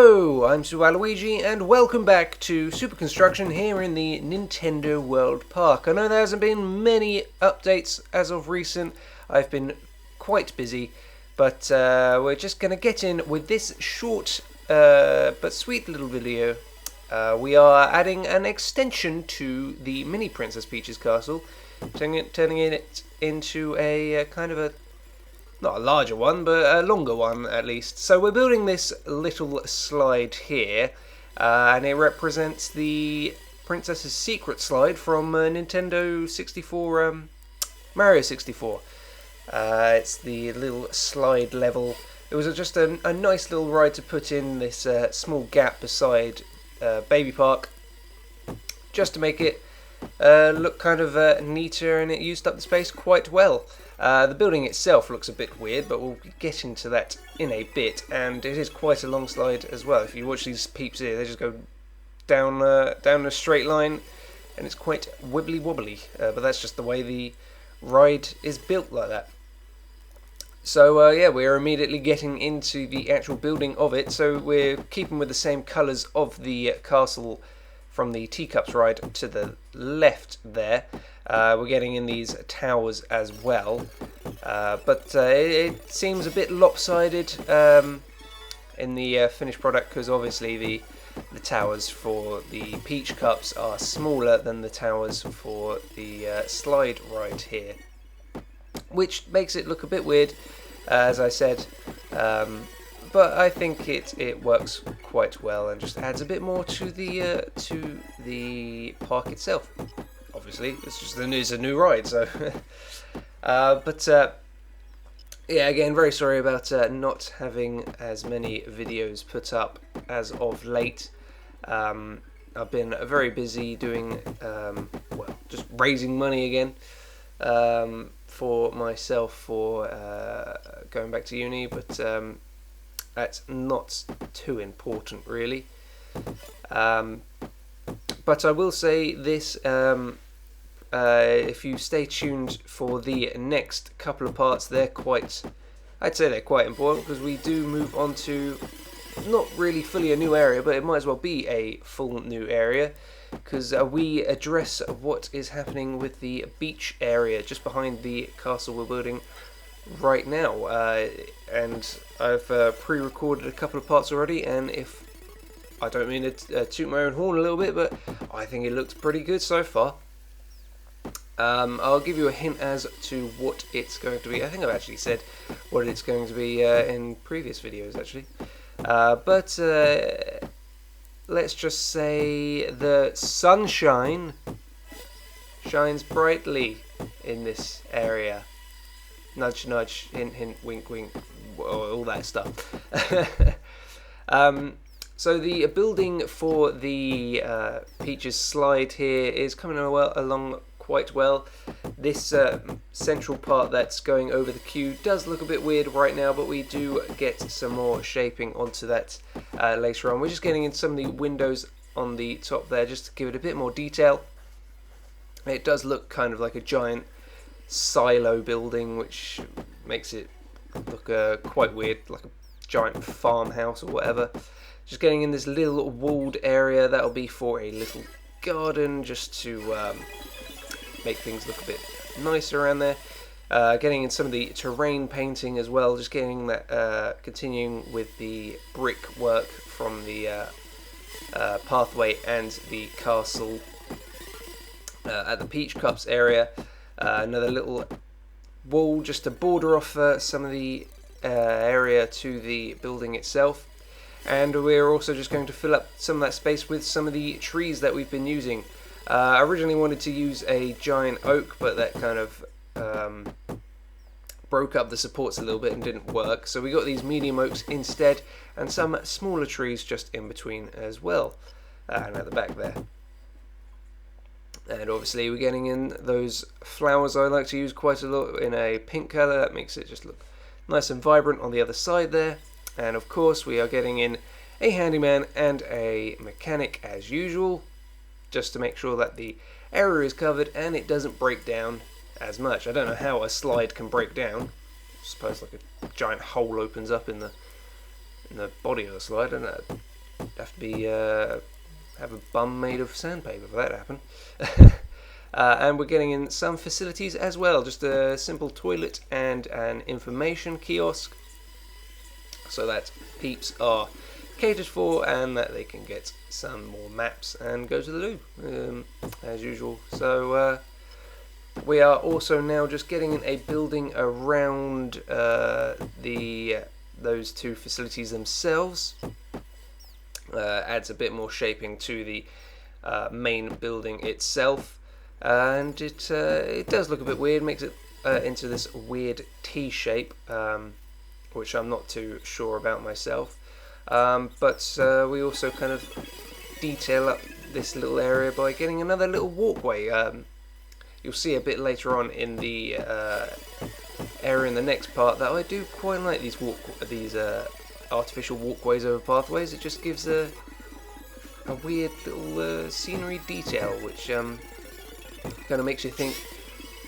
Hello, I'm SupaWaluigi and welcome back to SupaConstruction here in the Nintendo World Park. I know there hasn't been many updates as of recent. I've been quite busy, but we're just going to get in with this short but sweet little video. We are adding an extension to the Mini Princess Peach's castle, turning it into a kind of a not a larger one, but a longer one at least. So we're building this little slide here, and it represents the Princess's Secret slide from Nintendo 64, Mario 64. It's the little slide level. It was just a nice little ride to put in this small gap beside Baby Park, just to make it look kind of neater, and it used up the space quite well. The building itself looks a bit weird, but we'll get into that in a bit, and it is quite a long slide as well. If you watch these peeps here, they just go down a straight line, and it's quite wibbly wobbly, but that's just the way the ride is built like that. So yeah, we're immediately getting into the actual building of it, so we're keeping with the same colours of the castle from the Teacups ride to the left there. We're getting in these towers as well, but it seems a bit lopsided in the finished product, because obviously the towers for the Peach Cups are smaller than the towers for the slide ride here, which makes it look a bit weird, as I said, but I think it works quite well and just adds a bit more to the park itself. Obviously, it's a new ride, so but yeah, again, very sorry about not having as many videos put up as of late. I've been very busy doing well, just raising money again for myself for going back to uni, but that's not too important really. But I will say this, if you stay tuned for the next couple of parts, I'd say they're quite important, because we do move on to not really fully a new area, but it might as well be a full new area, because we address what is happening with the beach area just behind the castle we're building right now, and I've pre-recorded a couple of parts already, and if I don't mean to toot my own horn a little bit, but I think it looks pretty good so far. I'll give you a hint as to what it's going to be. I think I've actually said what it's going to be in previous videos, actually. But let's just say the sunshine shines brightly in this area. Nudge, nudge, hint, hint, wink, wink, all that stuff. So the building for the Peach's slide here is coming along quite well. This central part that's going over the queue does look a bit weird right now, but we do get some more shaping onto that later on. We're just getting in some of the windows on the top there just to give it a bit more detail. It does look kind of like a giant silo building, which makes it look quite weird, like a giant farmhouse or whatever. Just getting in this little walled area that'll be for a little garden, just to make things look a bit nicer around there. Getting in some of the terrain painting as well, just getting that, continuing with the brick work from the pathway and the castle at the Peach Cups area. Another little wall just to border off some of the area to the building itself. And we're also just going to fill up some of that space with some of the trees that we've been using. I originally wanted to use a giant oak, but that kind of broke up the supports a little bit and didn't work. So we got these medium oaks instead, and some smaller trees just in between as well, and at the back there. And obviously we're getting in those flowers I like to use quite a lot in a pink colour. That makes it just look nice and vibrant on the other side there. And of course we are getting in a handyman and a mechanic as usual, just to make sure that the area is covered and it doesn't break down as much. I don't know how a slide can break down. I suppose like a giant hole opens up in the body of the slide, and have to be have a bum made of sandpaper for that to happen. And we're getting in some facilities as well, just a simple toilet and an information kiosk, so that peeps are catered for and that they can get some more maps and go to the loo, as usual. So we are also now just getting in a building around those two facilities themselves. Adds a bit more shaping to the main building itself, and it does look a bit weird. Makes it into this weird T shape, which I'm not too sure about myself. But we also kind of detail up this little area by getting another little walkway. You'll see a bit later on in the area in the next part that I do quite like these artificial walkways over pathways. It just gives a weird little scenery detail, which kind of makes you think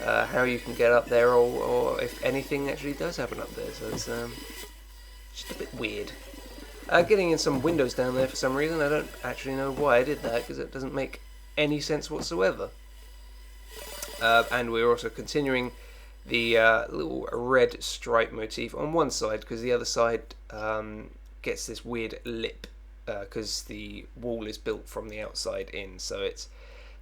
how you can get up there, or if anything actually does happen up there. So it's just a bit weird. Getting in some windows down there for some reason. I don't actually know why I did that, because it doesn't make any sense whatsoever. And we're also continuing the little red stripe motif on one side, because the other side gets this weird lip, because the wall is built from the outside in, so it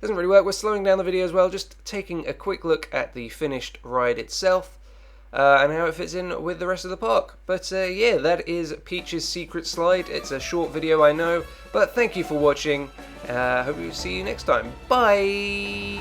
doesn't really work. We're slowing down the video as well, just taking a quick look at the finished ride itself, and how it fits in with the rest of the park. But yeah, that is Peach's Secret Slide. It's a short video, I know, but thank you for watching. Hope we see you next time. Bye!